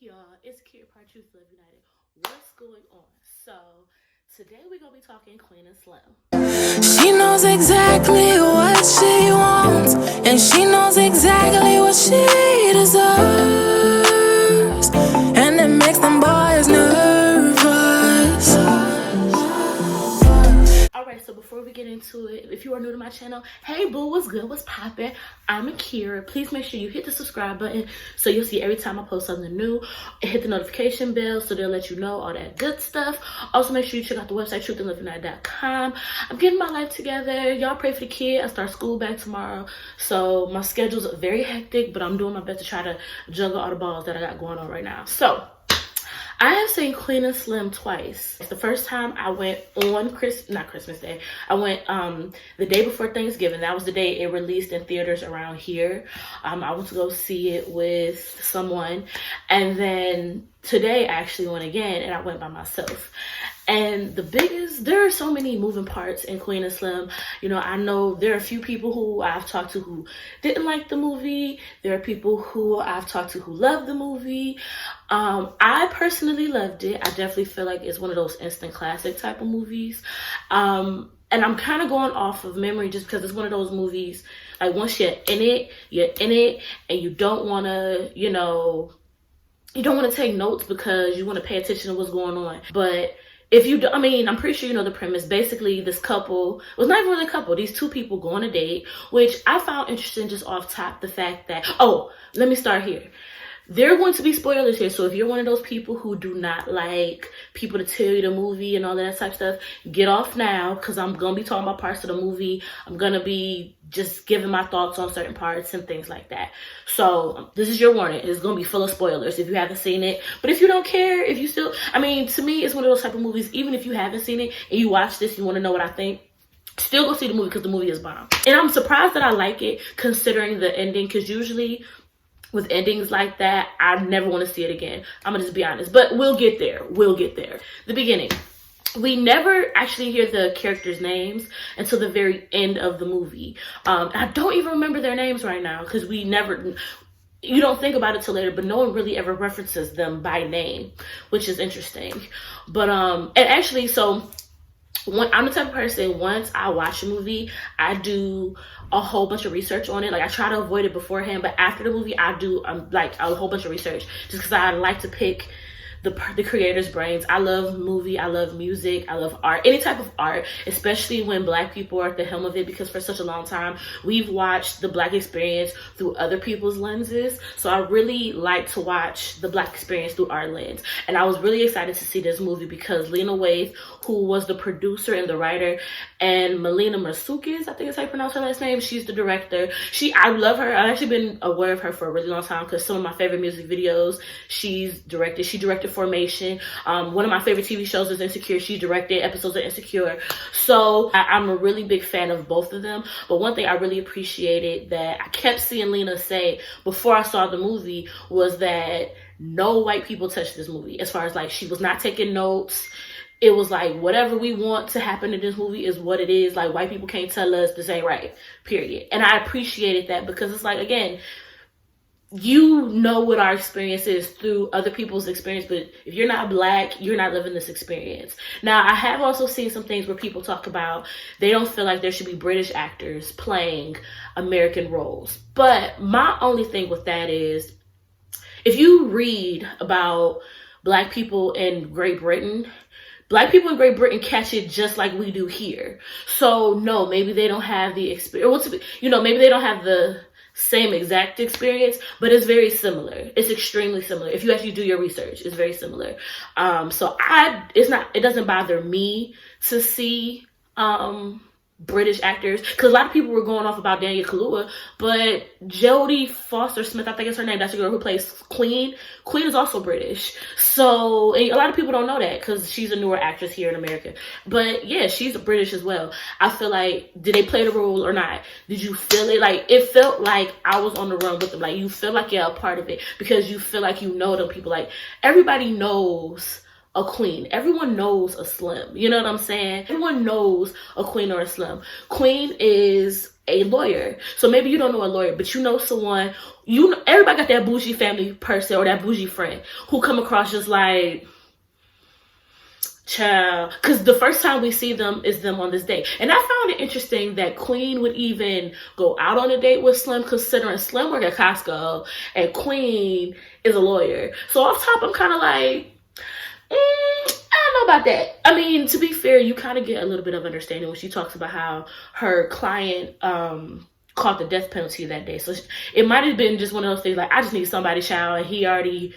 y'all, it's Kid Part Truth Love United. What's going on? So today we're gonna be talking Queen and Slim. She knows exactly what she wants, and she knows exactly what she deserves, and it makes them boys nervous. Alright, so before we get into it, if you are new to my channel, hey boo, what's good, what's poppin'? I'm Akira. Please make sure you hit the subscribe button so you'll see every time I post something new, and hit the notification bell so they'll let you know all that good stuff. Also make sure you check out the website truthandloveunited.com. I'm getting my life together. Y'all pray for the kid. I start school back tomorrow, so my schedule's very hectic, but I'm doing my best to try to juggle all the balls that I got going on right now. So I have seen Queen and Slim twice. The first time I went on not Christmas Day. I went the day before Thanksgiving. That was the day it released in theaters around here. I went to go see it with someone. And then today I actually went again, and I went by myself. And there are so many moving parts in Queen and Slim. You know, I know there are a few people who I've talked to who didn't like the movie. There are people who I've talked to who loved the movie. I personally loved it. I definitely feel like it's one of those instant classic type of movies. And I'm kind of going off of memory just because it's one of those movies, like once you're in it, and you don't want to, you don't want to take notes because you want to pay attention to what's going on. But if you do, I'm pretty sure you know the premise. Basically, this couple, was not even really a couple, these two people go on a date, which I found interesting just off top, the fact that, let me start here. There are going to be spoilers here, so if you're one of those people who do not like people to tell you the movie and all that type of stuff, get off now, because I'm going to be talking about parts of the movie. I'm going to be just giving my thoughts on certain parts and things like that. So this is your warning. It's going to be full of spoilers if you haven't seen it. But if you don't care, if you still, to me, it's one of those type of movies, even if you haven't seen it and you watch this, you want to know what I think, still go see the movie because the movie is bomb. And I'm surprised that I like it considering the ending, because usually with endings like that, I never want to see it again. I'm gonna just be honest, but we'll get there. The beginning. We never actually hear the characters' names until the very end of the movie. I don't even remember their names right now because you don't think about it till later, but no one really ever references them by name, which is interesting. But, and actually, so I'm the type of person, once I watch a movie, I do a whole bunch of research on it. Like, I try to avoid it beforehand, but after the movie, I do like a whole bunch of research just because I like to pick the creator's brains. I love movie, I love music, I love art, any type of art, especially when Black people are at the helm of it, because for such a long time we've watched the Black experience through other people's lenses. So I really like to watch the Black experience through our lens, and I was really excited to see this movie because Lena Waithe, who was the producer and the writer, and Melina Marsukis, I think is how you pronounce her last name, she's the director. I love her. I've actually been aware of her for a really long time because some of my favorite music videos she's directed. She directed Formation. One of my favorite TV shows is Insecure. She directed episodes of Insecure. So I'm a really big fan of both of them. But one thing I really appreciated that I kept seeing Lena say before I saw the movie was that no white people touched this movie. As far as like, she was not taking notes. It was like, whatever we want to happen in this movie is what it is. Like, white people can't tell us this ain't right, period. And I appreciated that because it's like, again, you know what our experience is through other people's experience, but if you're not Black, you're not living this experience. Now, I have also seen some things where people talk about they don't feel like there should be British actors playing American roles. But my only thing with that is, if you read about Black people in Great Britain, Black people in Great Britain catch it just like we do here. So no, maybe they don't have the experience, maybe they don't have the same exact experience, but it's very similar. It's extremely similar. If you actually do your research, it's very similar. So it doesn't bother me to see British actors, because a lot of people were going off about Daniel Kaluuya, but Jodie Foster Smith, I think is her name, that's the girl who plays Queen. Queen is also British. So, and a lot of people don't know that because she's a newer actress here in America. But yeah, she's British as well. I feel like, did they play the role or not? Did you feel it? Like, it felt like I was on the run with them. Like, you feel like you're a part of it because you feel like you know them people. Like, everybody knows a queen. Everyone knows a Slim. You know what I'm saying? Everyone knows a queen or a Slim. Queen is a lawyer. So maybe you don't know a lawyer, but you know someone, everybody got that bougie family person or that bougie friend who come across just like, child, because the first time we see them is them on this date. And I found it interesting that Queen would even go out on a date with Slim, considering Slim work at Costco and Queen is a lawyer. So off top, I'm kind of like, I don't know about that. I mean, to be fair, you kind of get a little bit of understanding when she talks about how her client caught the death penalty that day. So it might have been just one of those things like, I just need somebody, child, and he already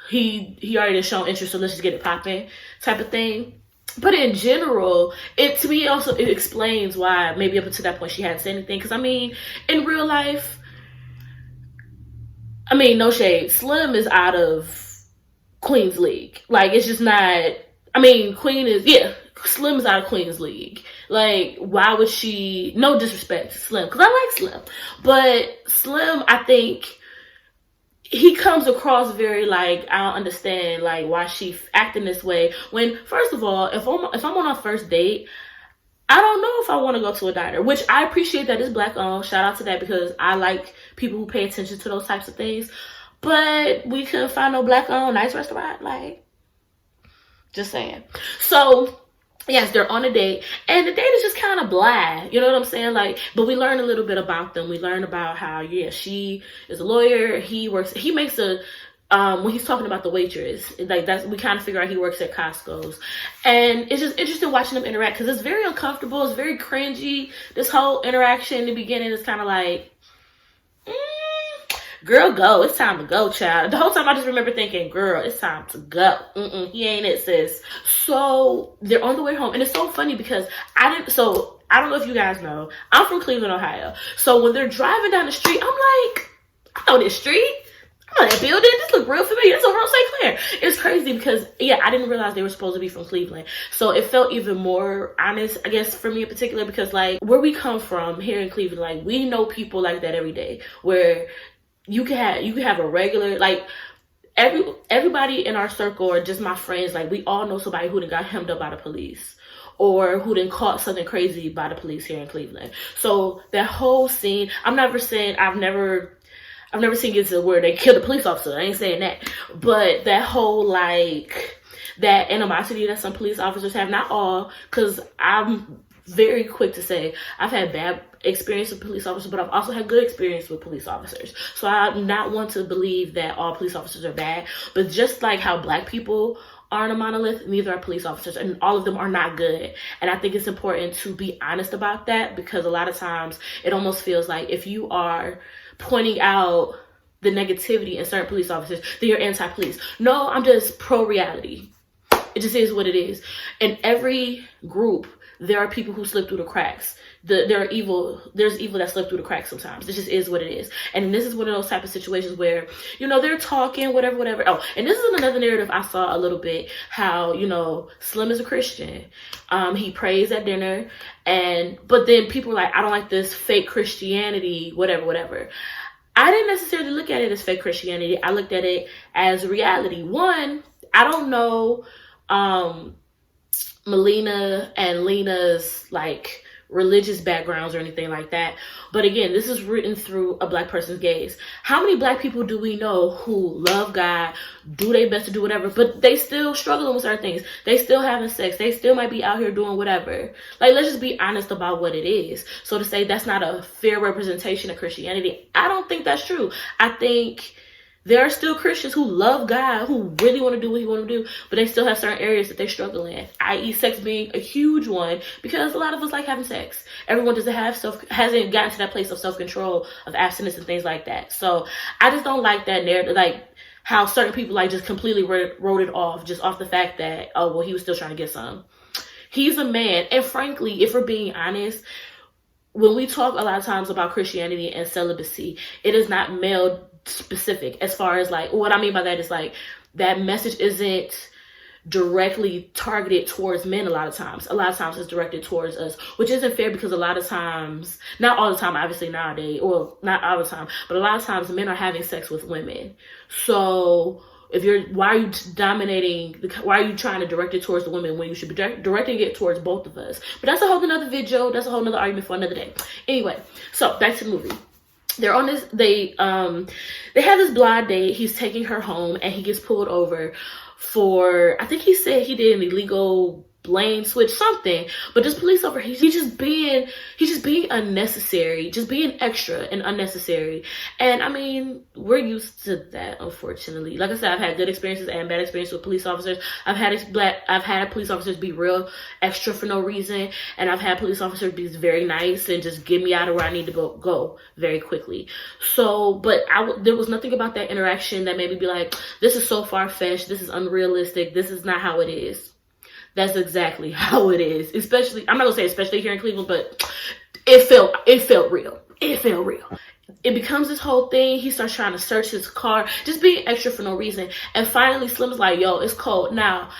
has shown interest, so let's just get it popping type of thing. But in general, to me also, it explains why maybe up until that point she hadn't said anything. Because I mean, in real life, I mean, no shade, Slim is out of Queen's League. Like, it's just not, I mean, Slim is out of Queen's League. Like, why would she, no disrespect to Slim, because I like Slim. But Slim, I think, he comes across very like, I don't understand like why she acting this way. When, first of all, if I'm on a first date, I don't know if I want to go to a diner, which I appreciate that it's Black owned. Shout out to that, because I like people who pay attention to those types of things. But we couldn't find no Black owned nice restaurant. Like, just saying. So yes, they're on a date, and the date is just kind of blah. You know what I'm saying? Like, but we learn a little bit about them. We learn about how, yeah, she is a lawyer. He makes a, when he's talking about the waitress, like we kind of figure out he works at Costco's. And it's just interesting watching them interact, because it's very uncomfortable. It's very cringy. This whole interaction in the beginning is kind of like, girl, go. It's time to go, child. The whole time I just remember thinking, girl, it's time to go. He ain't it, sis. So they're on the way home. And it's so funny because I don't know if you guys know, I'm from Cleveland, Ohio. So when they're driving down the street, I'm like, I know this street. I know that building. This look real familiar. It's over on St. Clair. It's crazy because, yeah, I didn't realize they were supposed to be from Cleveland. So it felt even more honest, I guess, for me in particular, because like where we come from here in Cleveland, like we know people like that every day, where you can have a regular, like, everybody in our circle, or just my friends, like we all know somebody who done got hemmed up by the police, or who done caught something crazy by the police here in Cleveland. So that whole scene, I've never seen it to where they killed a police officer. I ain't saying that, but that whole like that animosity that some police officers have, not all, because I'm very quick to say I've had bad experience with police officers, but I've also had good experience with police officers. So I'm not one to believe that all police officers are bad, but just like how Black people aren't a monolith, neither are police officers, and all of them are not good. And I think it's important to be honest about that, because a lot of times it almost feels like if you are pointing out the negativity in certain police officers, then you're anti-police. No, I'm just pro-reality. It just is what it is. In every group, there are people who slip through the cracks. There's evil that slip through the cracks sometimes. It just is what it is. And this is one of those type of situations where, you know, they're talking, whatever. Oh, and this is another narrative I saw a little bit, how, you know, Slim is a Christian. He prays at dinner, but then people are like, I don't like this fake Christianity, whatever. I didn't necessarily look at it as fake Christianity. I looked at it as reality. One, I don't know Melina and Lena's like religious backgrounds or anything like that, but again, this is written through a Black person's gaze. How many Black people do we know who love God, do their best to do whatever, but they still struggling with certain things? They still having sex, they still might be out here doing whatever. Like, let's just be honest about what it is. So to say that's not a fair representation of Christianity, I don't think that's true. I think there are still Christians who love God, who really want to do what he want to do, but they still have certain areas that they struggle in, i.e. sex being a huge one, because a lot of us like having sex. Everyone hasn't gotten to that place of self-control, of abstinence and things like that. So I just don't like that narrative, like how certain people like just completely wrote it off, just off the fact that, oh, well, he was still trying to get some. He's a man, and frankly, if we're being honest, when we talk a lot of times about Christianity and celibacy, it is not male specific. As far as like, what I mean by that is like, that message isn't directly targeted towards men. A lot of times it's directed towards us, which isn't fair, because a lot of times, not all the time, obviously nowadays, or not all the time, but a lot of times men are having sex with women. So why are you dominating, why are you trying to direct it towards the women when you should be directing it towards both of us? But that's a whole nother video. That's a whole nother argument for another day. Anyway, so back to the movie. They're on this, they have this blind date. He's taking her home and he gets pulled over for, I think he said he did an illegal lane switch, something. But this police officer, he's just being unnecessary, just being extra and unnecessary. And I mean, we're used to that, unfortunately. Like I said, I've had good experiences and bad experiences with police officers. I've had police officers be real extra for no reason, and I've had police officers be very nice and just get me out of where I need to go very quickly. So, but there was nothing about that interaction that made me be like, this is so far-fetched, this is unrealistic, this is not how it is. That's exactly how it is. Especially, I'm not gonna say especially here in Cleveland, but it felt real. It felt real. It becomes this whole thing. He starts trying to search his car, just being extra for no reason. And finally, Slim's like, yo, it's cold. Now,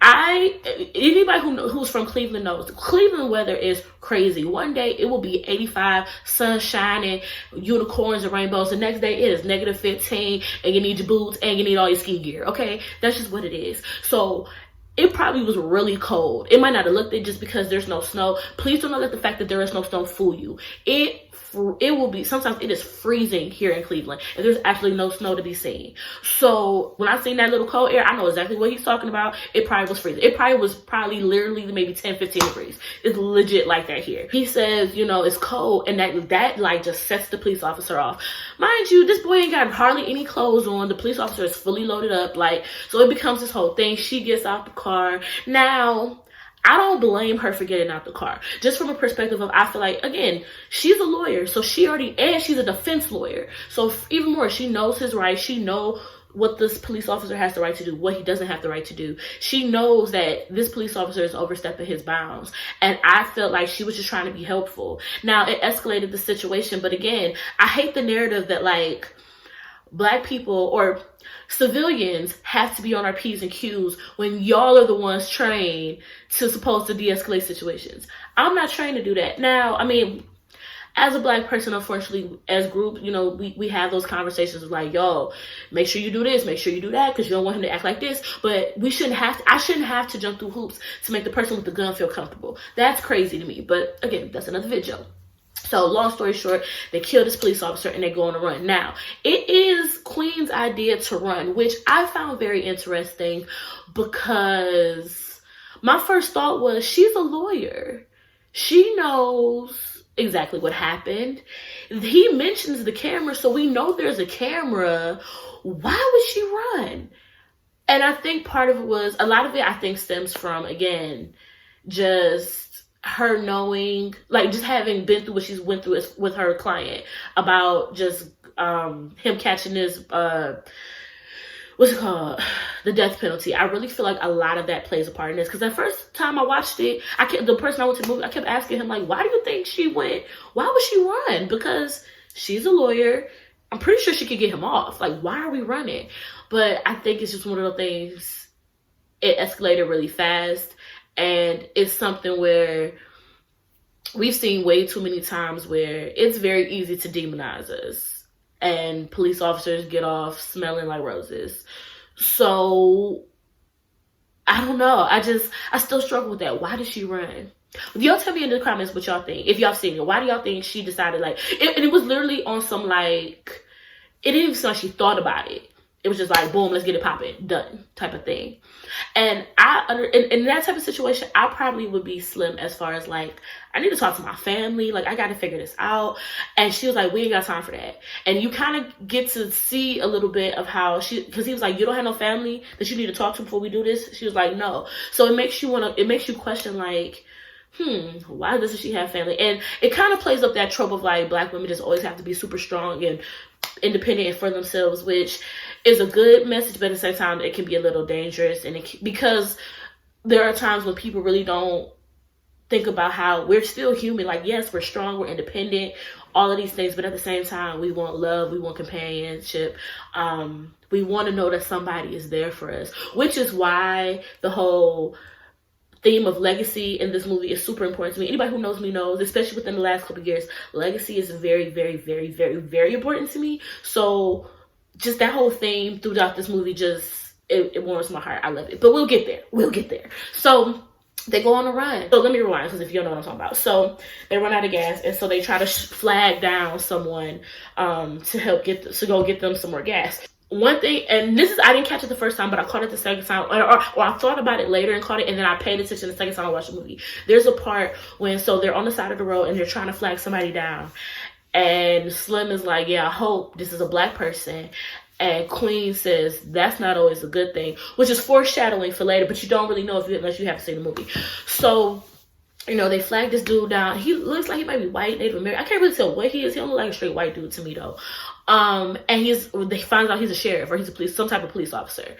anybody who's from Cleveland knows the Cleveland weather is crazy. One day it will be 85, sun shining, unicorns and rainbows. The next day it is negative 15, and you need your boots and you need all your ski gear. Okay, that's just what it is. So it probably was really cold. It might not have looked it just because there's no snow. Please do not let the fact that there is no snow fool you. It will be, sometimes it is freezing here in Cleveland and there's actually no snow to be seen. So when I seen that little cold air, I know exactly what he's talking about. It probably was freezing. It probably was literally maybe 10, 15 degrees. It's legit like that here. He says, you know, it's cold, and that like just sets the police officer off. Mind you, this boy ain't got hardly any clothes on. The police officer is fully loaded up. Like, so it becomes this whole thing. She gets out the car. Now, I don't blame her for getting out the car. Just from a perspective of, I feel like, again, she's a lawyer. So she's a defense lawyer. So even more, she knows his rights. She knows what this police officer has the right to do, what he doesn't have the right to do. She knows that this police officer is overstepping his bounds. And I felt like she was just trying to be helpful. Now, it escalated the situation. But again, I hate the narrative that like Black people or civilians have to be on our P's and Q's when y'all are the ones trained supposed to de-escalate situations. I'm not trained to do that. Now, I mean, as a Black person, unfortunately, as group, you know, we have those conversations of like, yo, make sure you do this, make sure you do that, because you don't want him to act like this. But I shouldn't have to jump through hoops to make the person with the gun feel comfortable. That's crazy to me. But again, that's another video. So long story short, they kill this police officer and they go on a run. Now, it is Queen's idea to run, which I found very interesting because my first thought was, she's a lawyer. She knows exactly what happened. He mentions the camera, so we know there's a camera. Why would she run? And I think part of it was, a lot of it I think stems from, again, just her knowing, like just having been through what she's went through with her client about just him catching this what's it called, the death penalty. I really feel like a lot of that plays a part in this, because the first time I watched it, the person I went to the movie, I kept asking him like, why do you think she went? Why would she run? Because she's a lawyer. I'm pretty sure she could get him off. Like, why are we running? But I think it's just one of those things, it escalated really fast. And it's something where we've seen way too many times where it's very easy to demonize us. And police officers get off smelling like roses. So, I don't know. I still struggle with that. Why did she run? Y'all tell me in the comments what y'all think. If y'all seen it, why do y'all think she decided like... And it was literally on some like... It didn't even sound like she thought about it. It was just like, boom, let's get it popping, done, type of thing. And in that type of situation, I probably would be Slim as far as like, I need to talk to my family. Like, I got to figure this out. And she was like, we ain't got time for that. And you kind of get to see a little bit of how because he was like, you don't have no family that you need to talk to before we do this? She was like, no. So it makes you question like, why doesn't she have family? And it kind of plays up that trope of like, Black women just always have to be super strong and independent and for themselves, which is a good message, but at the same time, it can be a little dangerous. And because there are times when people really don't think about how we're still human. Like, yes, we're strong, we're independent, all of these things, but at the same time, we want love, we want companionship. We want to know that somebody is there for us, which is why the whole theme of legacy in this movie is super important to me. Anybody who knows me knows, especially within the last couple of years, legacy is very, very, very, very, very important to me. So just that whole theme throughout this movie it warms my heart. I love it. But we'll get there. We'll get there. So they go on a run. So let me rewind, because if you don't know what I'm talking about. So they run out of gas, and so they try to flag down someone to help go get them some more gas. One thing, and this is, I didn't catch it the first time, but I caught it the second time, or I thought about it later and caught it, and then I paid attention the second time I watched the movie. There's a part when, so they're on the side of the road and they're trying to flag somebody down, and Slim is like, yeah, I hope this is a black person. And Queen says, that's not always a good thing, which is foreshadowing for later, but you don't really know unless you have to see the movie. So, you know, they flag this dude down. He looks like he might be white, Native American. I can't really tell what he is. He don't look like a straight white dude to me, though. And they find out he's a sheriff, or he's some type of police officer.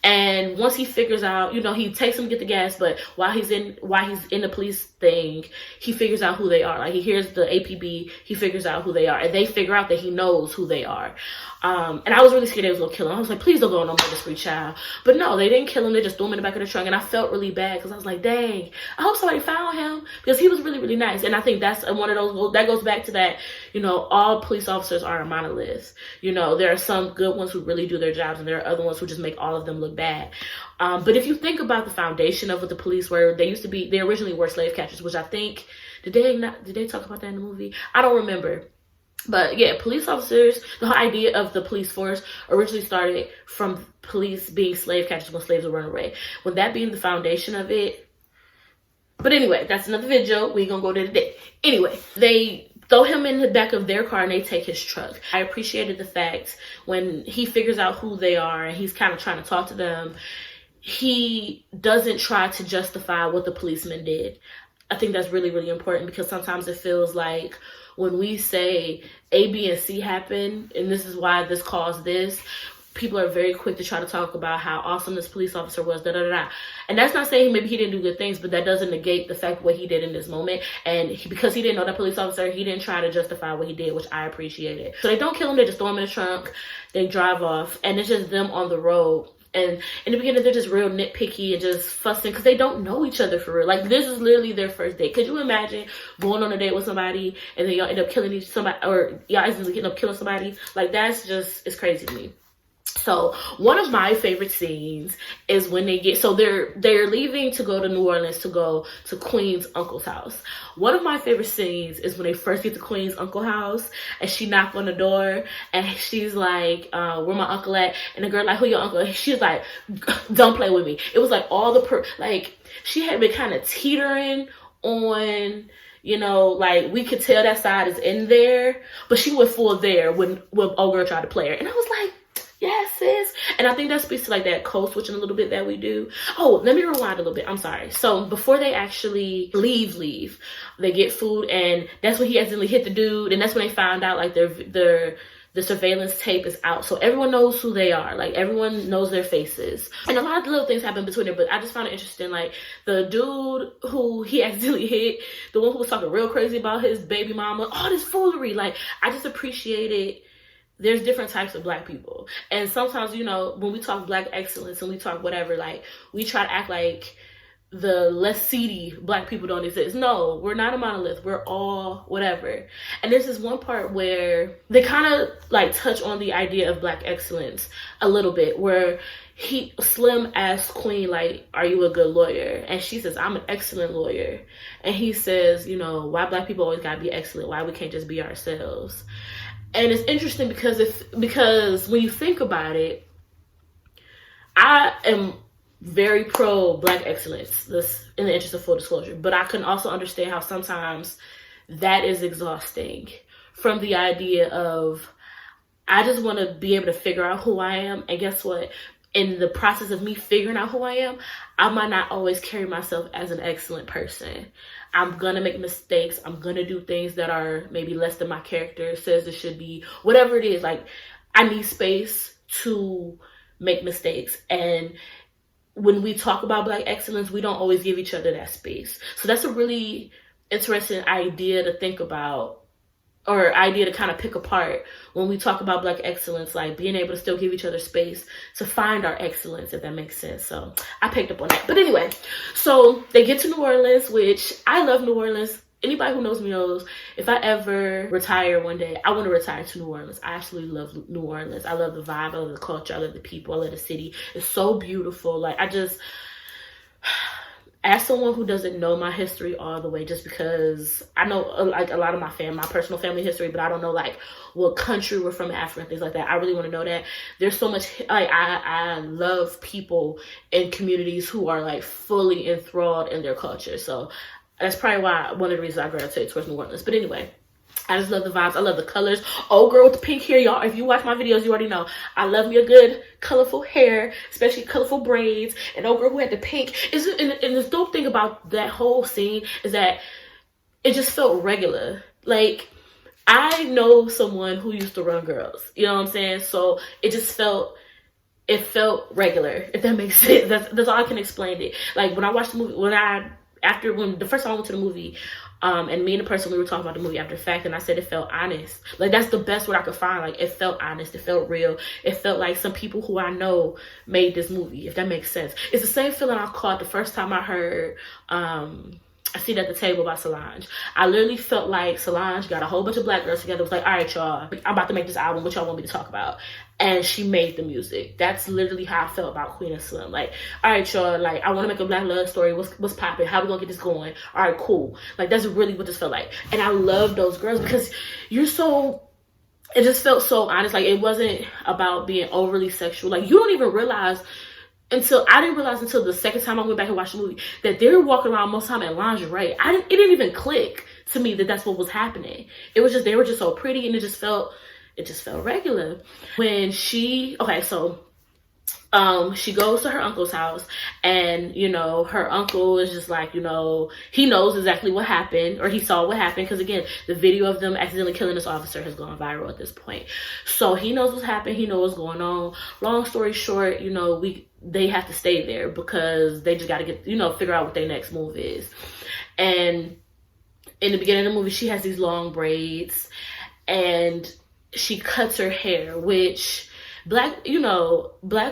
And once he figures out, you know, he takes him to get the gas, but while he's in the police thing, he figures out who they are. Like, he hears the APB, he figures out who they are, and they figure out that he knows who they are. And I was really scared they was gonna kill him. I was like, please don't go on no murder spree, child. But no, they didn't kill him. They just threw him in the back of the trunk, and I felt really bad, because I was like, dang, I hope somebody found him, because he was really, really nice. And I think that's one of those, that goes back to that, you know, all police officers are a monolith. You know, there are some good ones who really do their jobs, and there are other ones who just make all of them look bad. But if you think about the foundation of what the police were, they originally were slave catchers, which I think, did they talk about that in the movie? I don't remember. But yeah, police officers, the whole idea of the police force originally started from police being slave catchers when slaves would run away. With that being the foundation of it. But anyway, that's another video. We ain't gonna go there today. Anyway, they throw him in the back of their car and they take his truck. I appreciated the fact when he figures out who they are and he's kind of trying to talk to them, he doesn't try to justify what the policeman did. I think that's really, really important, because sometimes it feels like when we say A, B, and C happened, and this is why this caused this, people are very quick to try to talk about how awesome this police officer was, da da da. And that's not saying maybe he didn't do good things, but that doesn't negate the fact of what he did in this moment. And because he didn't know that police officer, he didn't try to justify what he did, which I appreciated. So they don't kill him, they just throw him in the trunk, they drive off, and it's just them on the road. And in the beginning, they're just real nitpicky and just fussing because they don't know each other for real. Like, this is literally their first date. Could you imagine going on a date with somebody and then y'all end up killing somebody, or y'all end up killing somebody? Like, that's just, it's crazy to me. So one of my favorite scenes is when they're leaving to go to New Orleans to go to Queen's uncle's house. One of my favorite scenes is when they first get to Queen's uncle's house and she knocked on the door and she's like, where my uncle at? And the girl like, who your uncle? And she's like, don't play with me. It was like all like she had been kind of teetering on, you know, like we could tell that side is in there, but she went full there when old girl tried to play her. And I was like, yes, sis. And I think that speaks to like that code switching a little bit that we do. Oh, let me rewind a little bit. I'm sorry. So before they actually leave, they get food, and that's when he accidentally hit the dude, and that's when they found out like the surveillance tape is out. So everyone knows who they are. Like, everyone knows their faces. And a lot of little things happen between them, but I just found it interesting. Like, the dude who he accidentally hit, the one who was talking real crazy about his baby mama, all this foolery. Like, I just appreciated there's different types of black people. And sometimes, you know, when we talk black excellence and we talk whatever, like, we try to act like the less seedy black people don't exist. No, we're not a monolith. We're all whatever. And there's this one part where they kind of like touch on the idea of black excellence a little bit, where Slim asks Queen, like, are you a good lawyer? And she says, I'm an excellent lawyer. And he says, you know, why black people always gotta be excellent? Why we can't just be ourselves? And it's interesting because when you think about it, I am very pro black excellence, this in the interest of full disclosure, but I can also understand how sometimes that is exhausting, from the idea of, I just want to be able to figure out who I am. And guess what? In the process of me figuring out who I am, I might not always carry myself as an excellent person. I'm gonna make mistakes. I'm gonna do things that are maybe less than my character says it should be. Whatever it is, like, I need space to make mistakes. And when we talk about black excellence, we don't always give each other that space. So that's a really interesting idea to think about, or idea to kind of pick apart when we talk about black excellence, like being able to still give each other space to find our excellence, if that makes sense. So I picked up on that. But anyway, so they get to New Orleans, which I love New Orleans. anybody who knows me knows, if I ever retire one day, I want to retire to New Orleans. I absolutely love New Orleans. I love the vibe, I love the culture, I love the people, I love the city. It's so beautiful. Like, I just, as someone who doesn't know my history all the way, just because I know like a lot of my personal family history, but I don't know like what country we're from, Africa and things like that. I really want to know that. There's so much, like, I love people in communities who are like fully enthralled in their culture. So that's probably why, one of the reasons I gravitate towards New Orleans. But anyway, I just love the vibes. I love the colors. Old girl with the pink hair, y'all. If you watch my videos, you already know. I love me a good colorful hair, especially colorful braids. And old girl who had the pink. And the dope thing about that whole scene is that it just felt regular. Like, I know someone who used to run girls. You know what I'm saying? So it just felt regular, if that makes sense. That's all I can explain it. Like, when I watched the movie, when the first time I went to the movie, and me and the person, we were talking about the movie after the fact, and I said it felt honest. Like, that's the best word I could find. Like, it felt honest. It felt real. It felt like some people who I know made this movie, if that makes sense. It's the same feeling I caught the first time I heard I See It at the Table by Solange. I literally felt like Solange got a whole bunch of black girls together. It was like, all right, y'all, I'm about to make this album. What y'all want me to talk about? And she made the music. That's literally how I felt about Queen and Slim. Like, all right, y'all, like, I want to make a black love story. What's popping? How we gonna get this going? All right, cool. Like, that's really what this felt like. And I love those girls because it just felt so honest. Like, it wasn't about being overly sexual. Like, you don't even realize I didn't realize until the second time I went back and watched the movie that they were walking around most of the time in lingerie. It didn't even click to me that that's what was happening. It was just, they were just so pretty, and it just felt regular. When she goes to her uncle's house, and, you know, her uncle is just like, you know, he knows exactly what happened, or he saw what happened, because again, the video of them accidentally killing this officer has gone viral at this point. So he knows what's happened, he knows what's going on. Long story short, you know, they have to stay there because they just got to get, you know, figure out what their next move is. And in the beginning of the movie, she has these long braids, and she cuts her hair, which black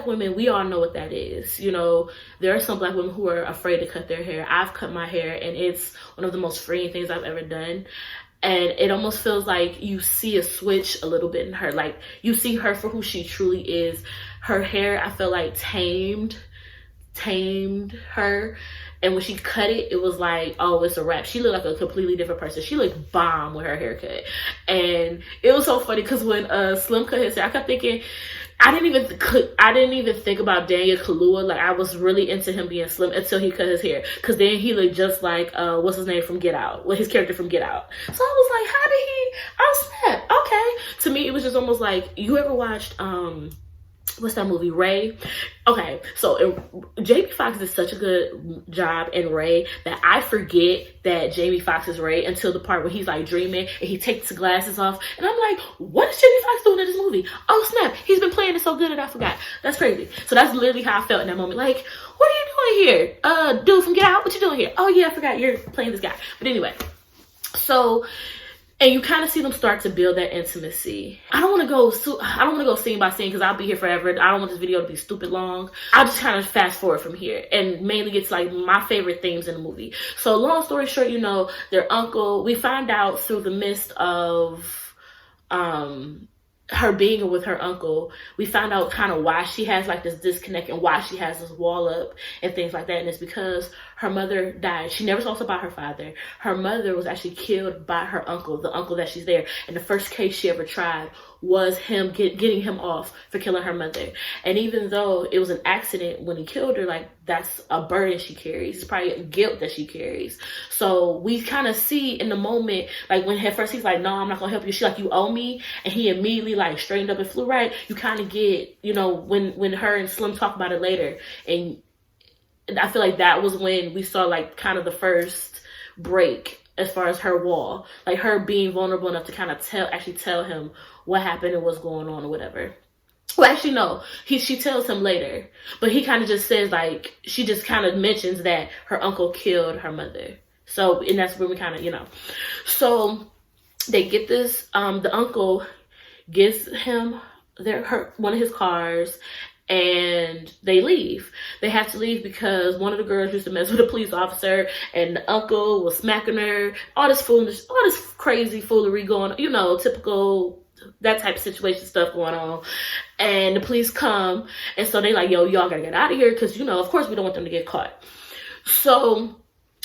women, we all know what that is. You know, there are some black women who are afraid to cut their hair. I've cut my hair, and it's one of the most freeing things I've ever done. And it almost feels like you see a switch a little bit in her. Like, you see her for who she truly is. Her hair, I feel like, tamed her. And when she cut it, it was like, oh, it's a wrap. She looked like a completely different person. She looked bomb with her haircut. And it was so funny because when Slim cut his hair, I kept thinking, I didn't even think about Daniel Kaluuya. Like, I was really into him being Slim until he cut his hair, because then he looked just like what's his name from Get Out, his character from Get Out. So I was like, how did he? Oh snap! Okay, to me it was just almost like, you ever watched what's that movie, Ray? Okay, so Jamie Foxx did such a good job in Ray that I forget that Jamie Foxx is Ray until the part where he's like dreaming and he takes the glasses off, and I'm like, what is Jamie Foxx doing in this movie? Oh snap, he's been playing it so good that I forgot. That's crazy. So that's literally how I felt in that moment. Like, what are you doing here? Dude from Get Out, what you doing here? Oh yeah, I forgot you're playing this guy. But anyway, so, and you kind of see them start to build that intimacy. I don't want to go scene by scene because I'll be here forever. I don't want this video to be stupid long. I'll just kind of fast forward from here and mainly get to like my favorite themes in the movie. So long story short, you know, their uncle, we find out through the midst of her being with her uncle, we found out kind of why she has like this disconnect and why she has this wall up and things like that. And it's because her mother died. She never talks about her father. Her mother was actually killed by her uncle, the uncle that she's there. And the first case she ever tried was him getting him off for killing her mother. And even though it was an accident when he killed her, like, that's a burden she carries. It's probably a guilt that she carries. So we kind of see in the moment, like when at first he's like, no, I'm not gonna help you. She's like, you owe me. And he immediately like straightened up and flew right. You kind of get, you know, when her and Slim talk about it later. And I feel like that was when we saw like kind of the first break as far as her wall, like her being vulnerable enough to kind of tell him what happened and what's going on or whatever. Well, actually, no, she tells him later, but he kind of just says, like, she just kind of mentions that her uncle killed her mother. So, and that's when we kind of, you know, so they get this, the uncle gives him one of his cars, and they leave. They have to leave because one of the girls used to mess with a police officer, and the uncle was smacking her. All this foolish, all this crazy foolery going on, you know, typical that type of situation stuff going on. And the police come, and so they like, yo, y'all gotta get out of here, because, you know, of course we don't want them to get caught. So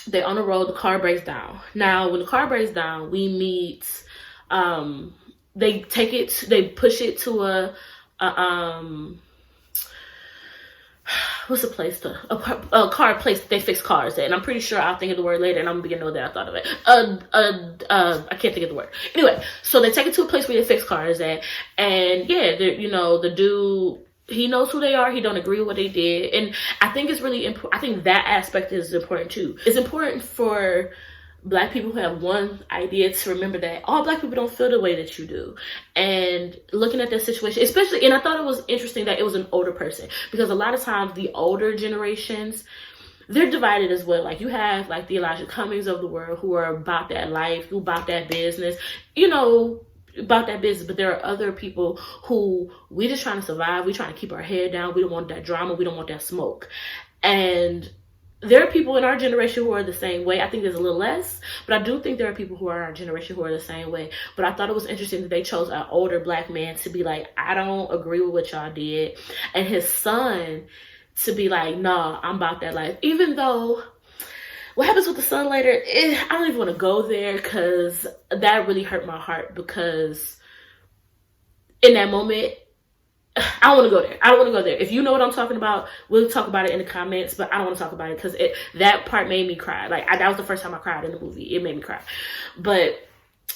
they're on the road, the car breaks down. Now, when the car breaks down, we meet, they push it to a what's the place a car place that they fix cars at, and I'm pretty sure I'll think of the word later, and I'm gonna begin to know that I thought of it. I can't think of the word. Anyway, so they take it to a place where they fix cars at, and yeah, you know, the dude, he knows who they are. He don't agree with what they did, and I think it's really important. I think that aspect is important too. It's important for Black people who have one idea to remember that all Black people don't feel the way that you do. And looking at that situation, especially, and I thought it was interesting that it was an older person, because a lot of times the older generations, they're divided as well. Like, you have like the Elijah Cummings of the world who are about that life, who about that business, you know, about that business. But there are other people who, we just trying to survive. We trying to keep our head down. We don't want that drama. We don't want that smoke. And there are people in our generation who are the same way. I think there's a little less, but I do think there are people who are in our generation who are the same way. But I thought it was interesting that they chose an older Black man to be like, I don't agree with what y'all did. And his son to be like, nah, I'm about that life. Even though what happens with the son later, I don't even want to go there, because that really hurt my heart, because in that moment, I don't want to go there. I don't want to go there. If you know what I'm talking about, we'll talk about it in the comments, but I don't want to talk about it because that part made me cry. Like, that was the first time I cried in the movie. It made me cry. But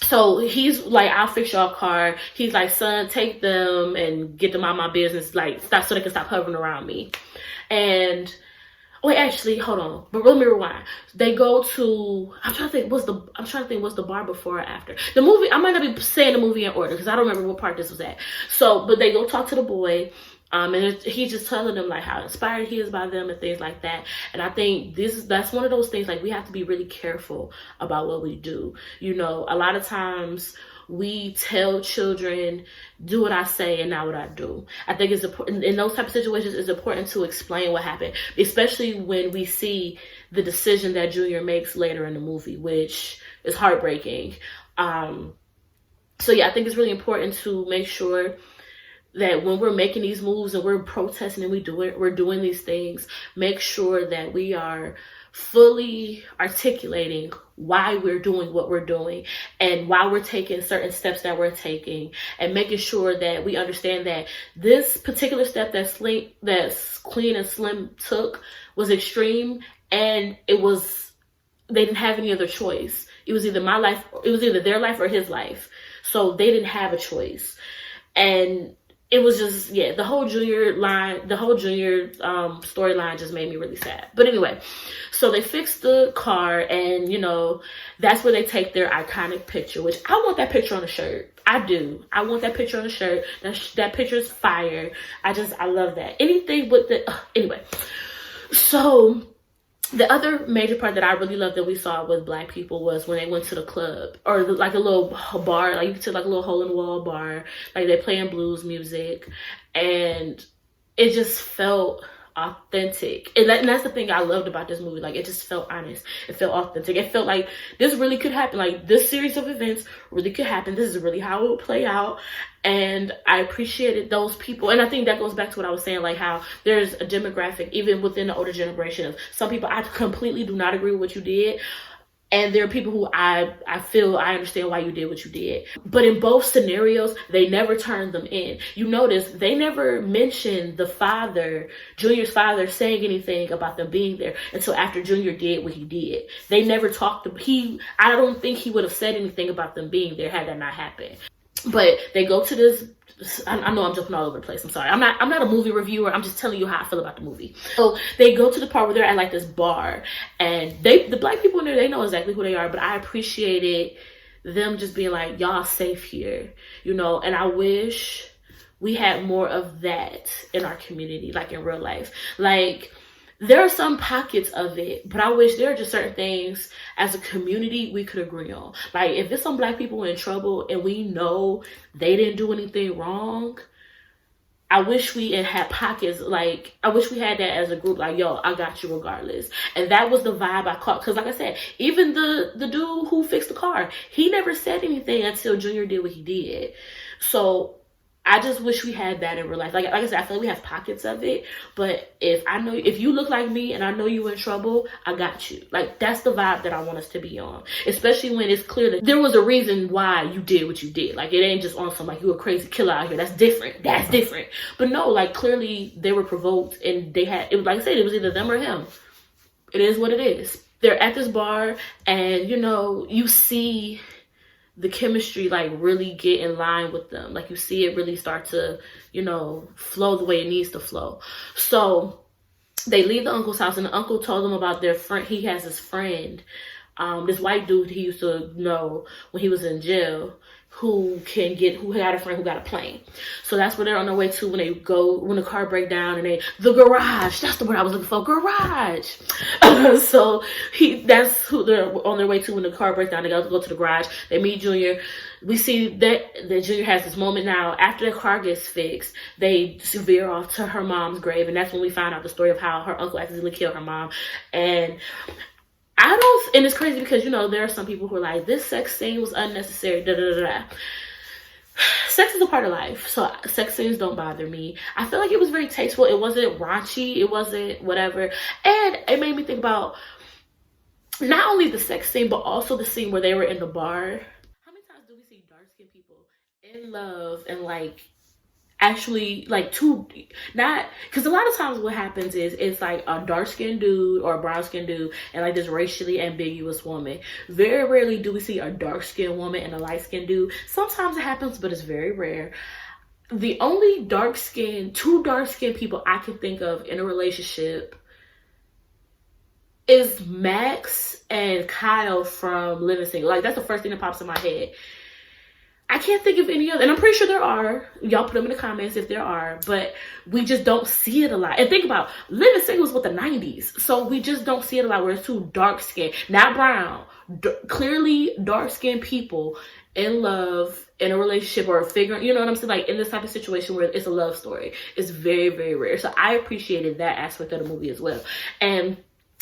so he's like, I'll fix your car. He's like, son, take them and get them out of my business. Like, stop, so they can stop hovering around me. And wait, actually, hold on. But let me rewind. They go to, I'm trying to think what's the bar before or after. The movie, I might not be saying the movie in order because I don't remember what part this was at. So, but they go talk to the boy. And he's just telling them like how inspired he is by them and things like that. And I think that's one of those things, like, we have to be really careful about what we do. You know, a lot of times we tell children, do what I say and not what I do. I think it's important in those type of situations. It's important to explain what happened, especially when we see the decision that Junior makes later in the movie, which is heartbreaking. So yeah, I think it's really important to make sure that when we're making these moves and we're protesting and we're doing these things, make sure that we are fully articulating why we're doing what we're doing and why we're taking certain steps that we're taking, and making sure that we understand that this particular step that Queen and Slim took was extreme, and they didn't have any other choice. It was either my life, it was either their life or his life. So they didn't have a choice. And it was just, yeah, the whole Junior storyline just made me really sad. But anyway, so they fixed the car, and, you know, that's where they take their iconic picture, which I want that picture on a shirt. I do. I want that picture on a shirt. That picture is fire. I love that. Anything with anyway. So the other major part that I really loved that we saw with Black people was when they went to the club, or like a little bar, like you could see like a little hole in the wall bar, like they playing blues music, and it just felt authentic. And that's the thing I loved about this movie. Like, it just felt honest. It felt authentic. It felt like this really could happen. Like, this series of events really could happen. This is really how it would play out. And I appreciated those people. And I think that goes back to what I was saying, like how there's a demographic, even within the older generation, of some people I completely do not agree with what you did. And there are people who I feel I understand why you did what you did. But in both scenarios, they never turned them in. You notice they never mentioned the father, Junior's father, saying anything about them being there until after Junior did what he did. They never talked to I don't think he would have said anything about them being there had that not happened. But they go to this, I know I'm jumping all over the place. I'm sorry. I'm not a movie reviewer. I'm just telling you how I feel about the movie. So they go to the part where they're at like this bar, and the Black people in there, they know exactly who they are, but I appreciated them just being like, y'all safe here, you know. And I wish we had more of that in our community, like in real life. Like, there are some pockets of it, but I wish there are just certain things as a community we could agree on. Like, if there's some Black people in trouble and we know they didn't do anything wrong, I wish we had pockets, like, I wish we had that as a group, like, yo, I got you regardless. And that was the vibe I caught. Because, like I said, even the dude who fixed the car, he never said anything until Junior did what he did. So, I just wish we had that in real life. Like I said, I feel like we have pockets of it. But if you look like me and I know you in trouble, I got you. Like, that's the vibe that I want us to be on. Especially when it's clear that there was a reason why you did what you did. Like, it ain't just on some, like, you a crazy killer out here. That's different. That's different. But no, like, clearly they were provoked and it was, like I said, it was either them or him. It is what it is. They're at this bar and, you see the chemistry, like, really get in line with them. Like, you see it really start to, flow the way it needs to flow. So they leave the uncle's house, and the uncle told them about their friend. He has this friend, this white dude he used to know when he was in jail, who had a friend who got a plane. So that's where they're on their way to when the car break down, and the garage, that's the word I was looking for, garage. So that's who they're on their way to when the car breaks down. They go to the garage, they meet Junior. We see that Junior has this moment now, after the car gets fixed, they veer off to her mom's grave, and that's when we find out the story of how her uncle accidentally killed her mom. And it's crazy because, there are some people who are like, this sex scene was unnecessary, da da da da. Sex is a part of life, so sex scenes don't bother me. I feel like it was very tasteful. It wasn't raunchy. It wasn't whatever. And it made me think about not only the sex scene, but also the scene where they were in the bar. How many times do we see dark-skinned people in love and, like, actually, like, because a lot of times what happens is it's like a dark-skinned dude or a brown-skinned dude and, like, this racially ambiguous woman. Very rarely do we see a dark-skinned woman and a light-skinned dude. Sometimes it happens, but it's very rare. The only two dark-skinned people I can think of in a relationship is Max and Kyle from Living Single. Like, that's the first thing that pops in my head. I can't think of any other, and I'm pretty sure there are. Y'all put them in the comments if there are, but we just don't see it a lot. And think about, Living Single was with the 90s, so we just don't see it a lot where it's too dark skinned, not brown, clearly dark skinned people in love, in a relationship or a figure, you know what I'm saying? Like, in this type of situation where it's a love story, it's very, very rare. So I appreciated that aspect of the movie as well. And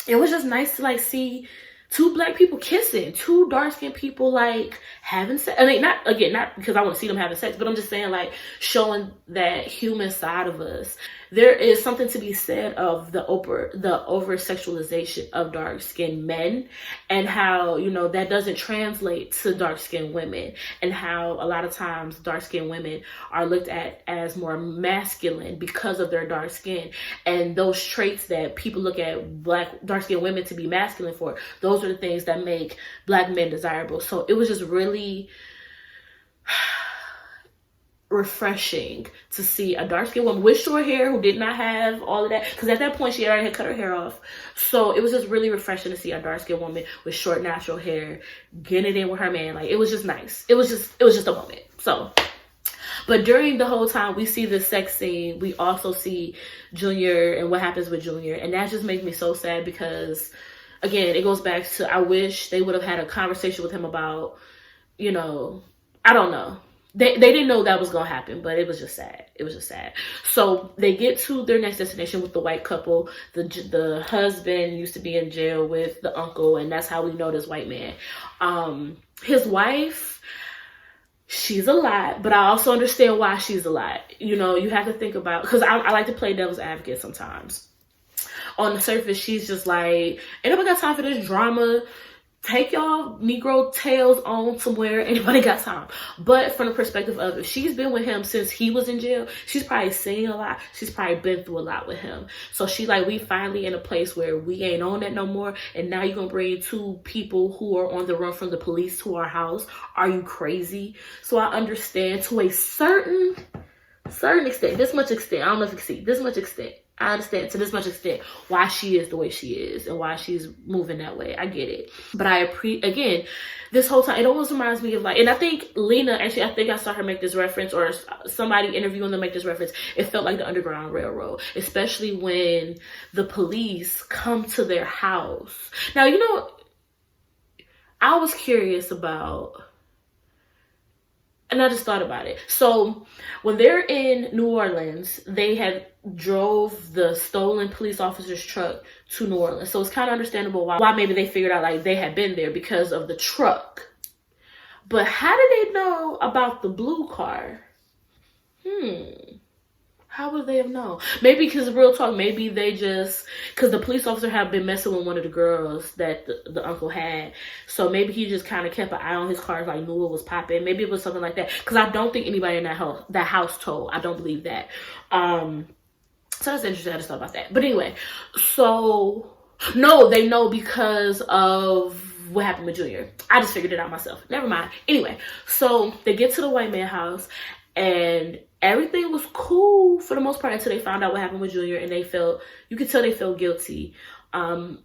it was just nice to, like, see two black people kissing, two dark-skinned people, like, having sex. I mean, not because I want to see them having sex, but I'm just saying, like, showing that human side of us. There is something to be said of the over-sexualization of dark-skinned men, and how, that doesn't translate to dark-skinned women, and how a lot of times dark-skinned women are looked at as more masculine because of their dark skin. And those traits that people look at dark-skinned women to be masculine for, those are the things that make black men desirable. So it was just really refreshing to see a dark-skinned woman with short hair who did not have all of that, because at that point she already had cut her hair off. So it was just really refreshing to see a dark-skinned woman with short natural hair getting it in with her man. Like, it was just nice. It was just a moment. So, but during the whole time we see the sex scene, we also see Junior and what happens with Junior, and that just makes me so sad because, again, it goes back to, I wish they would have had a conversation with him about, I don't know. They didn't know that was going to happen, but it was just sad. It was just sad. So they get to their next destination with the white couple. The husband used to be in jail with the uncle, and that's how we know this white man. His wife, she's a lot, but I also understand why she's a lot. You have to think about, because I like to play devil's advocate sometimes. On the surface, she's just like, ain't nobody got time for this drama. Take y'all Negro tales on somewhere. Anybody got time? But from the perspective of, if she's been with him since he was in jail, she's probably seen a lot. She's probably been through a lot with him. So she like, we finally in a place where we ain't on that no more. And now you're going to bring two people who are on the run from the police to our house. Are you crazy? So I understand to a certain extent, this much extent. I don't know if you can see this much extent. I understand to this much extent why she is the way she is and why she's moving that way. I get it. But again, this whole time, it almost reminds me of like, and I think Lena, actually, I think I saw her make this reference, or somebody interviewing them make this reference. It felt like the Underground Railroad, especially when the police come to their house. Now, I was curious about And I just thought about it. So when they're in New Orleans, they had drove the stolen police officer's truck to New Orleans. So it's kind of understandable why maybe they figured out like they had been there because of the truck. But how did they know about the blue car? How would they have known? Maybe because real talk, maybe they just, because the police officer had been messing with one of the girls that the uncle had. So maybe he just kind of kept an eye on his cars, like knew it was popping. Maybe it was something like that. Because I don't think anybody in that house told. I don't believe that. So that's interesting. I just thought about that. But anyway, so no, they know because of what happened with Junior. I just figured it out myself. Never mind. Anyway, so they get to the white man house and everything was cool for the most part until they found out what happened with Junior, and you could tell they felt guilty. That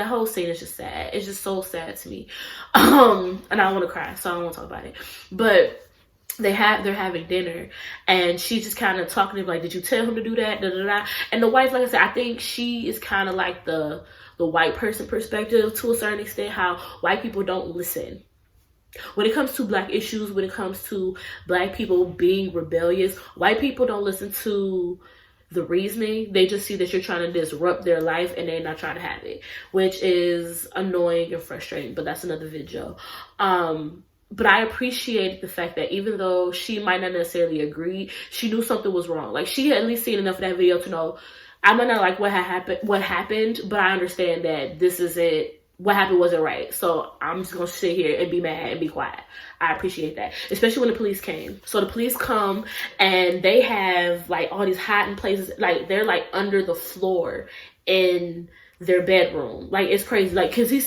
whole scene is just sad. It's just so sad to me. And I don't want to cry, so I don't want to talk about it. But they're having dinner, and she's just kind of talking to him like, did you tell him to do that? Da, da, da. And the wife, like I said, I think she is kind of like the white person perspective to a certain extent, how white people don't listen. When it comes to black issues, when it comes to black people being rebellious, white people don't listen to the reasoning. They just see that you're trying to disrupt their life and they're not trying to have it, which is annoying and frustrating, but that's another video. But I appreciated the fact that even though she might not necessarily agree, she knew something was wrong. Like, she had at least seen enough of that video to know, I might not like what happened, but I understand that this is it. What happened wasn't right. So I'm just going to sit here and be mad and be quiet. I appreciate that. Especially when the police came. So the police come and they have like all these hiding places. Like, they're like under the floor in their bedroom. Like, it's crazy. Like, cause he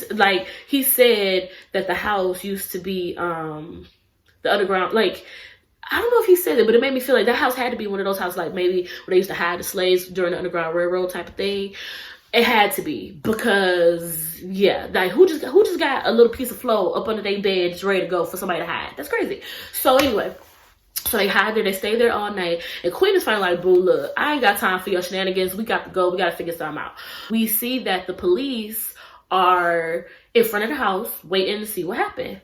said that the house used to be, the underground, like, I don't know if he said it, but it made me feel like that house had to be one of those houses, like maybe where they used to hide the slaves during the Underground Railroad type of thing. It had to be, because yeah, like who just got a little piece of flour up under their bed just ready to go for somebody to hide? That's crazy. So anyway, so they hide there, they stay there all night, and Queen is finally like, boo, look, I ain't got time for your shenanigans. We got to go. We got to figure something out. We see that the police are in front of the house waiting to see what happened.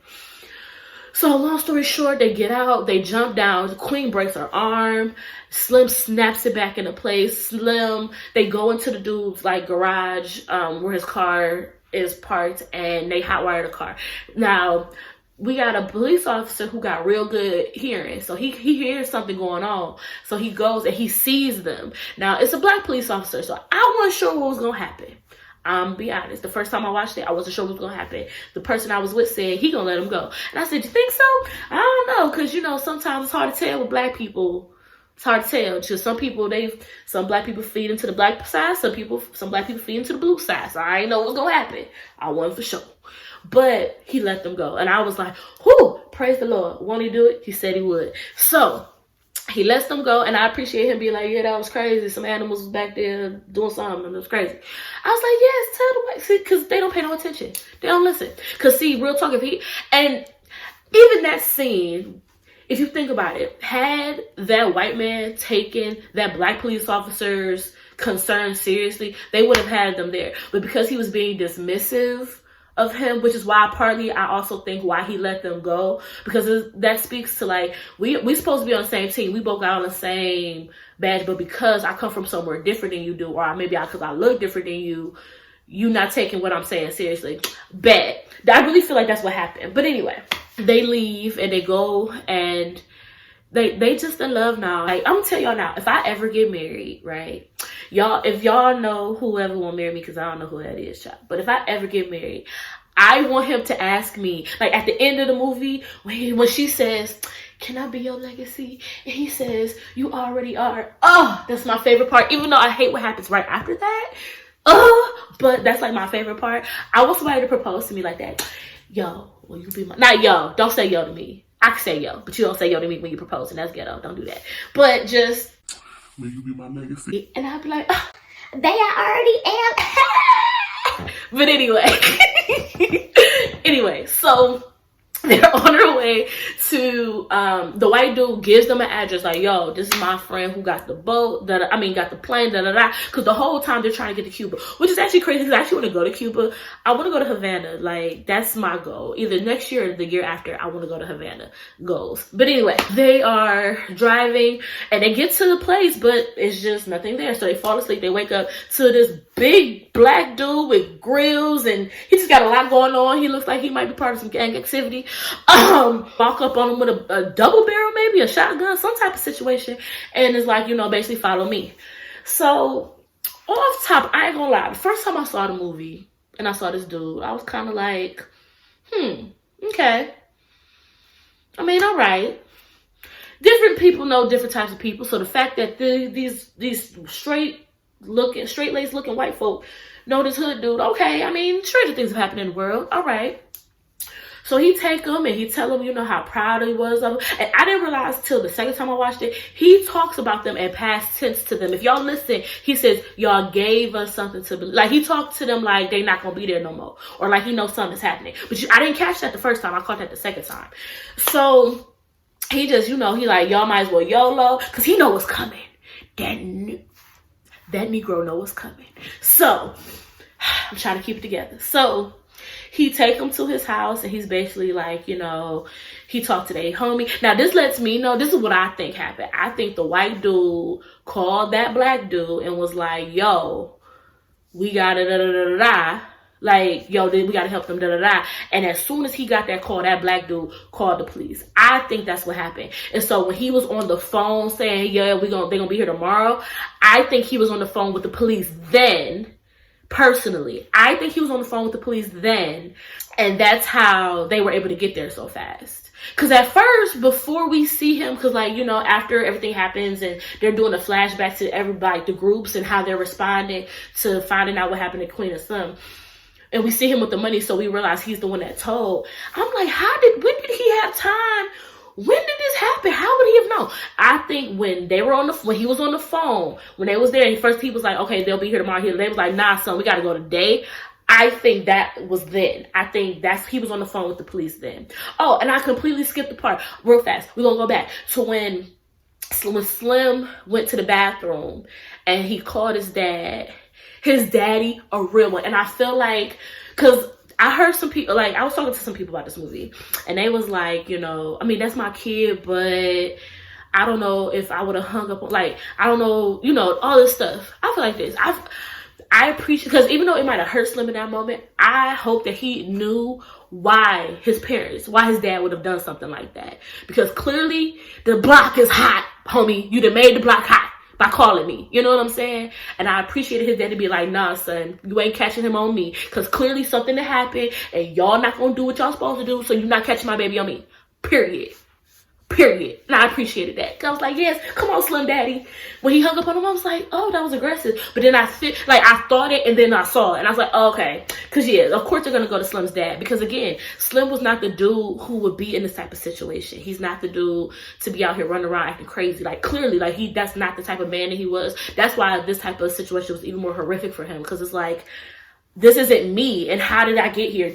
So long story short, they get out, they jump down, the Queen breaks her arm, Slim snaps it back into place. They go into the dude's like garage where his car is parked, and they hotwire the car. Now, we got a police officer who got real good hearing. So he hears something going on. So he goes and he sees them. Now, it's a black police officer, so I wasn't sure what was going to happen. Be honest, the first time I watched it, I wasn't sure what was going to happen. The person I was with said he going to let him go. And I said, you think so? I don't know, because, you know, sometimes it's hard to tell with black people. It's hard to tell. Just some black people feed into the black side. Some black people feed into the blue side. So I didn't know what was going to happen. I wasn't for sure. But he let them go. And I was like, whoo, praise the Lord. Won't he do it? He said he would. So he lets them go, and I appreciate him being like, yeah, that was crazy. Some animals was back there doing something, and it was crazy. I was like, yes, tell the white, see, because they don't pay no attention. They don't listen. Because, see, real talk, and even that scene, if you think about it, had that white man taken that black police officer's concern seriously, they would have had them there. But because he was being dismissive of him, which is why partly I also think why he let them go, because that speaks to like, we supposed to be on the same team. We both got on the same badge, but because I come from somewhere different than you do, or maybe because I look different than you not taking what I'm saying seriously. Bad. I really feel like that's what happened. But anyway, they leave and they go and they just in love now. Like, I'm gonna tell y'all now, if I ever get married, right? If y'all know whoever will marry me, because I don't know who that is, child. But if I ever get married, I want him to ask me, like at the end of the movie, when she says, can I be your legacy? And he says, you already are. Oh, that's my favorite part. Even though I hate what happens right after that. But that's like my favorite part. I want somebody to propose to me like that. Yo, will you be my... Not yo. Don't say yo to me. I can say yo, but you don't say yo to me when you propose, and that's ghetto. Don't do that. But just... Will you be my legacy? And I'll be like, oh, they I already am. But anyway. So They're on their way to, the white dude gives them an address, like, yo, this is my friend who got the boat, got the plane, because the whole time they're trying to get to Cuba, which is actually crazy, because I actually want to go to Cuba. I want to go to Havana. Like, that's my goal. Either next year or the year after, I want to go to Havana. Goals. But anyway, they are driving, and they get to the place, but it's just nothing there. So they fall asleep. They wake up to this big black dude with grills, and he just got a lot going on. He looks like he might be part of some gang activity. Walk up on him with a double barrel, maybe a shotgun, some type of situation, and it's like, basically follow me. So off top, I ain't gonna lie, the first time I saw the movie and I saw this dude, I was kind of like, okay, I mean, all right. Different people know different types of people, so the fact that these straight-laced looking white folk know this hood dude, okay, I mean, stranger things have happened in the world, all right. So he take them and he tell them, how proud he was of them. And I didn't realize till the second time I watched it, he talks about them in past tense to them. If y'all listen, he says, y'all gave us something to believe. Like, he talked to them like they not going to be there no more. Or like he knows something's happening. But I didn't catch that the first time. I caught that the second time. So he just, he like, y'all might as well YOLO. Because he know what's coming. That Negro know what's coming. So, I'm trying to keep it together. So, he take him to his house, and he's basically like, he talked to their homie. Now, this lets me know, this is what I think happened. I think the white dude called that black dude and was like, yo, we gotta da-da-da-da-da. Like, yo, we gotta help them, da-da-da. And as soon as he got that call, that black dude called the police. I think that's what happened. And so when he was on the phone saying, yeah, they're gonna be here tomorrow, I think he was on the phone with the police then. Personally, I think he was on the phone with the police then, and that's how they were able to get there so fast. Because at first, before we see him, because after everything happens and they're doing a flashback to everybody, the groups, and how they're responding to finding out what happened to Queen and Slim, and we see him with the money, so we realize he's the one that told. I'm like, when did he have time? When did this happen? How would he have known? I think when he was on the phone, when they was there, and first he was like, okay, they'll be here tomorrow. They was like, nah, son, we got to go today. I think that was then. I think he was on the phone with the police then. Oh, and I completely skipped the part real fast. We're going to go back to when Slim went to the bathroom and he called his daddy, a real one. And I feel like, because I heard some people, I was talking to some people about this movie, and they was like, that's my kid, but I don't know if I would have hung up on, I don't know, all this stuff. I feel like this. I appreciate, because even though it might have hurt Slim in that moment, I hope that he knew why his dad would have done something like that. Because clearly, the block is hot, homie. You done made the block hot by calling me. You know what I'm saying? And I appreciated his dad to be like, nah, son, you ain't catching him on me. Because clearly something that happened, and y'all not going to do what y'all supposed to do, so you're not catching my baby on me. Period. And I appreciated that. Cause I was like, yes, come on, Slim Daddy. When he hung up on him, I was like, oh, that was aggressive. But then I thought it, and then I saw it, and I was like, oh, okay. Cause yeah, of course they're gonna go to Slim's dad. Because again, Slim was not the dude who would be in this type of situation. He's not the dude to be out here running around acting crazy. Clearly, that's not the type of man that he was. That's why this type of situation was even more horrific for him. Cause it's like, this isn't me, and how did I get here?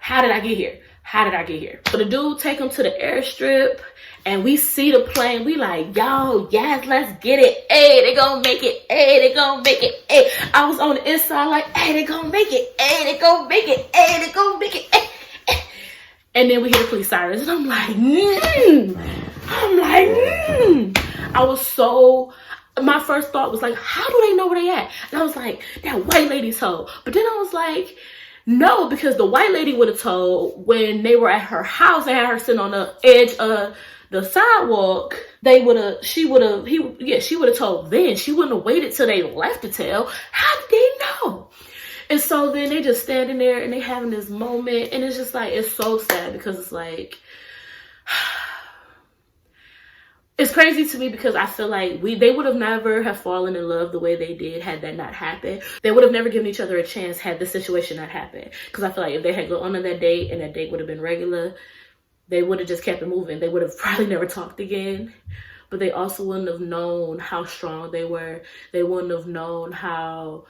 How did I get here? How did I get here? So the dude take him to the airstrip, and we see the plane. We like, yo, yes, let's get it. Hey, they gonna make it. Hey, they gonna make it. Hey, I was on the inside like, hey, they gonna make it. Hey, they gonna make it. Hey, they gonna make it. Hey, hey. And then we hear the police sirens, and I'm like, I was so, my first thought was like, how do they know where they at? And I was like, that white lady told. But then I was like, no, because the white lady would have told when they were at her house. They had her sitting on the edge of the sidewalk. She would have told then. She wouldn't have waited till they left to tell. How did they know? And so then they just standing there and they having this moment, and it's just like, it's so sad, because it's like, it's crazy to me, because I feel like they would have never have fallen in love the way they did had that not happened. They would have never given each other a chance had the situation not happened. Because I feel like if they had gone on that date and that date would have been regular, they would have just kept it moving. They would have probably never talked again. But they also wouldn't have known how strong they were. They wouldn't have known how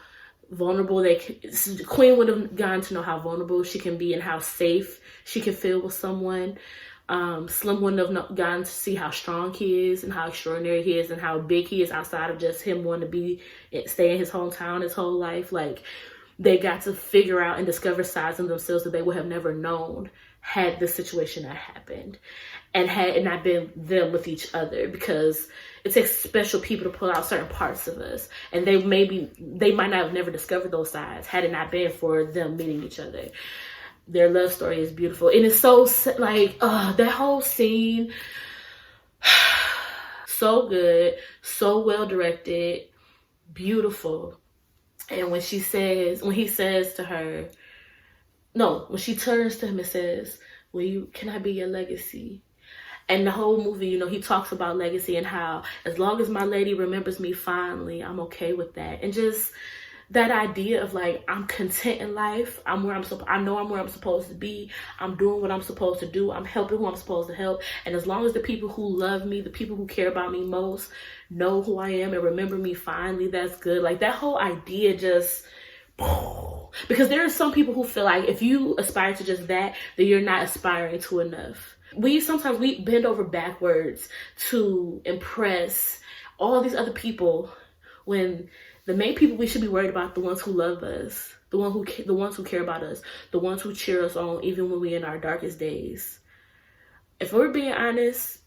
vulnerable Queen would have gotten to know how vulnerable she can be and how safe she can feel with someone. Slim wouldn't have gotten to see how strong he is and how extraordinary he is and how big he is outside of just him wanting to stay in his hometown his whole life. Like, they got to figure out and discover sides of themselves that they would have never known had this situation not happened, and had it not been them with each other, because it takes special people to pull out certain parts of us, and they might not have never discovered those sides had it not been for them meeting each other. Their love story is beautiful, and it's so like that whole scene, so good, so well directed, beautiful. And when he says to her, no, when she turns to him and says, can I be your legacy? And the whole movie, you know, he talks about legacy and how as long as my lady remembers me fondly, I'm okay with that. And just that idea of like, I'm content in life. I know I'm where I'm supposed to be. I'm doing what I'm supposed to do. I'm helping who I'm supposed to help. And as long as the people who love me, the people who care about me most, know who I am and remember me fondly, that's good. Like, that whole idea just, because there are some people who feel like if you aspire to just that, then you're not aspiring to enough. Sometimes we bend over backwards to impress all these other people, when the main people we should be worried about, the ones who love us, the ones who care about us, the ones who cheer us on even when we're in our darkest days. If we're being honest,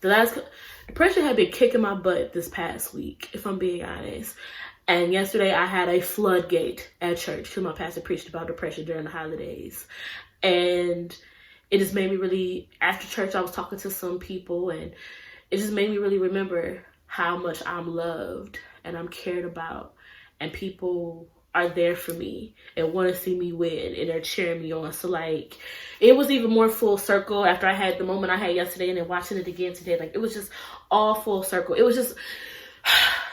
depression had been kicking my butt this past week, if I'm being honest. And yesterday I had a floodgate at church because my pastor preached about depression during the holidays. And it just made me really, after church I was talking to some people, and it just made me really remember how much I'm loved and I'm cared about, and people are there for me and want to see me win, and they're cheering me on. So like, it was even more full circle after I had the moment I had yesterday, and then watching it again today. Like, it was just all full circle. It was just,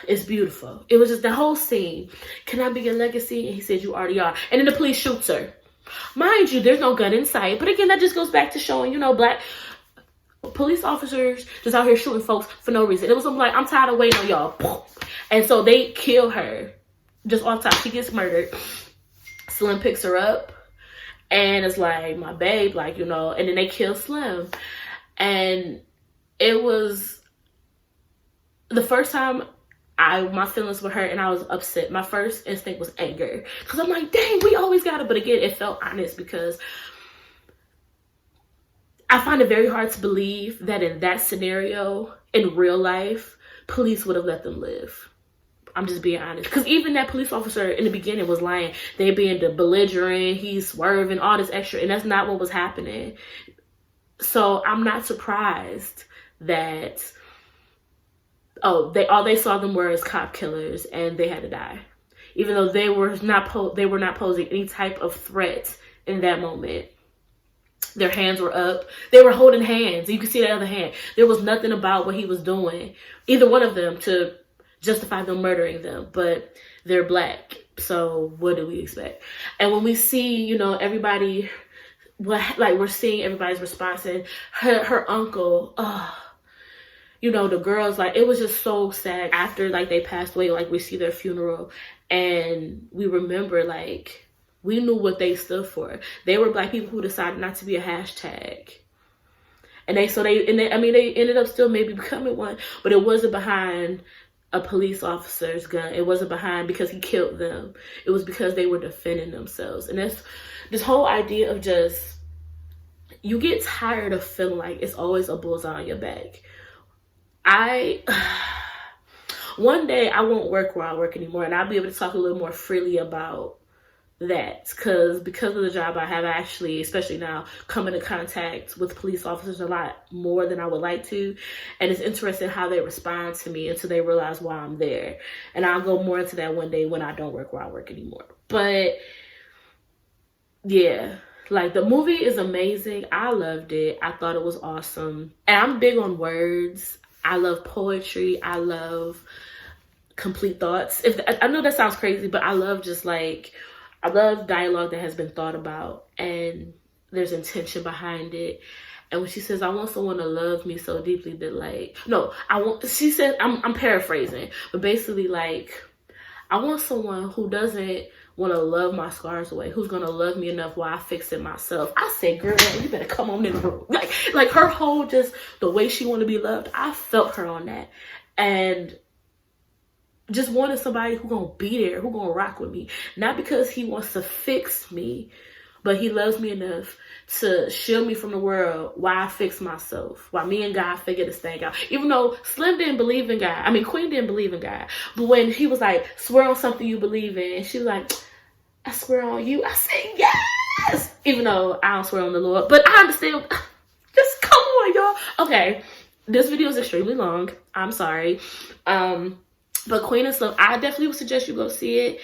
it's beautiful. It was just the whole scene. Can I be your legacy? And he said, you already are. And then the police shoots her. Mind you, there's no gun in sight. But again, that just goes back to showing, you know, black police officers just out here shooting folks for no reason. It was like, I'm tired of waiting on y'all. And so they kill her just off top. She gets murdered. Slim picks her up and it's like, my babe, like, you know, and then they kill Slim. And it was the first time my feelings were hurt and I was upset. My first instinct was anger, because I'm like, dang, we always got it. But again, it felt honest, because I find it very hard to believe that in that scenario, in real life, police would have let them live. I'm just being honest. Because even that police officer in the beginning was lying. They being the belligerent, he's swerving, all this extra, and that's not what was happening. So I'm not surprised that, all they saw them were as cop killers and they had to die. Even though they were not posing any type of threat in that moment. Their hands were up. They were holding hands. You can see the other hand. There was nothing about what he was doing, either one of them, to justify them murdering them. But they're black, so what do we expect? And when we see, you know, everybody, we're seeing everybody's response, and her uncle, you know, the girls, like, it was just so sad. After, like, they passed away, like, we see their funeral, and we remember, like, we knew what they stood for. They were black people who decided not to be a hashtag. And they ended up still maybe becoming one, but it wasn't behind a police officer's gun. It wasn't behind because he killed them. It was because they were defending themselves. And that's this whole idea of just, you get tired of feeling like it's always a bullseye on your back. One day I won't work where I work anymore, and I'll be able to talk a little more freely about that, because of the job I have, actually, especially now, come into contact with police officers a lot more than I would like to, and it's interesting how they respond to me until they realize why I'm there. And I'll go more into that one day when I don't work where I work anymore. But yeah, like, the movie is amazing. I loved it. I thought it was awesome, and I'm big on words. I love poetry. I love complete thoughts. I know that sounds crazy, but I love dialogue that has been thought about and there's intention behind it. And when she says, I want someone to love me so deeply that, like, she said, I'm paraphrasing, but basically, like, I want someone who doesn't want to love my scars away, who's gonna love me enough while I fix it myself. I said, girl, you better come on in the room. Like her whole, just the way she want to be loved, I felt her on that. And just wanted somebody who gonna be there, who gonna rock with me. Not because he wants to fix me, but he loves me enough to shield me from the world while I fix myself, while me and God figure this thing out. Even though Slim didn't believe in God, Queen didn't believe in God, but when he was like, swear on something you believe in, she was like, I swear on you. I said, yes! Even though I don't swear on the Lord, but I understand. Just come on, y'all. Okay, this video is extremely long. I'm sorry. But Queen and Slim, I definitely would suggest you go see it.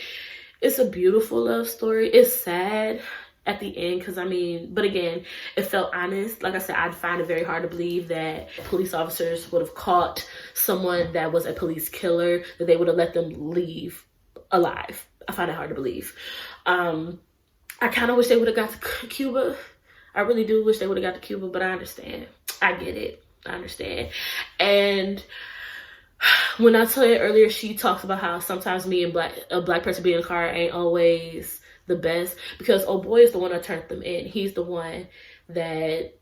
It's a beautiful love story. It's sad at the end because, but again, it felt honest. Like I said, I'd find it very hard to believe that police officers would have caught someone that was a police killer, that they would have let them leave alive. I find it hard to believe. I kind of wish they would have got to Cuba. I really do wish they would have got to Cuba, but I understand. I get it. I understand. And when I told you earlier, she talks about how sometimes me and a black person being in a car ain't always the best, because old boy is the one that turned them in. He's the one that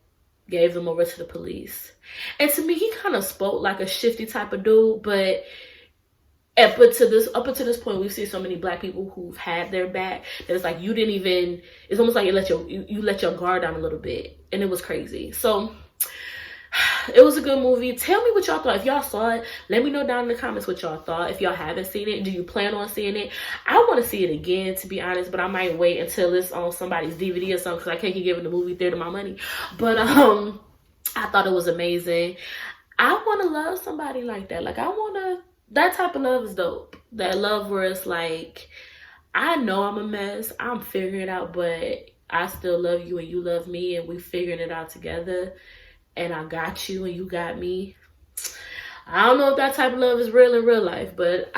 gave them over to the police. And to me, he kind of spoke like a shifty type of dude, but up until this point, we've seen so many black people who've had their back that it's like it's almost like you let your guard down a little bit, and it was crazy. So it was a good movie. Tell me what y'all thought. If y'all saw it, let me know down in the comments what y'all thought. If y'all haven't seen it, do you plan on seeing it? I want to see it again, to be honest, but I might wait until it's on somebody's DVD or something, because I can't keep giving the movie theater my money. But I thought it was amazing. I want to love somebody like that. Like, that type of love is dope. That love where it's like, I know I'm a mess, I'm figuring it out, but I still love you and you love me, and we figuring it out together. And I got you and you got me. I don't know if that type of love is real in real life, but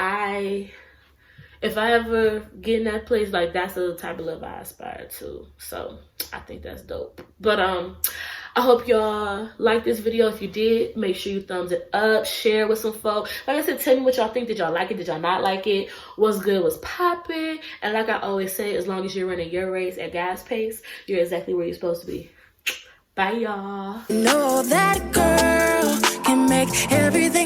if I ever get in that place, like, that's the type of love I aspire to. So I think that's dope. But I hope y'all like this video. If you did, make sure you thumbs it up, share with some folks. Like I said, tell me what y'all think. Did y'all like it? Did y'all not like it? What's good? What's popping? And like I always say, as long as you're running your race at God's pace, you're exactly where you're supposed to be. Bye, y'all. Know that girl can make everything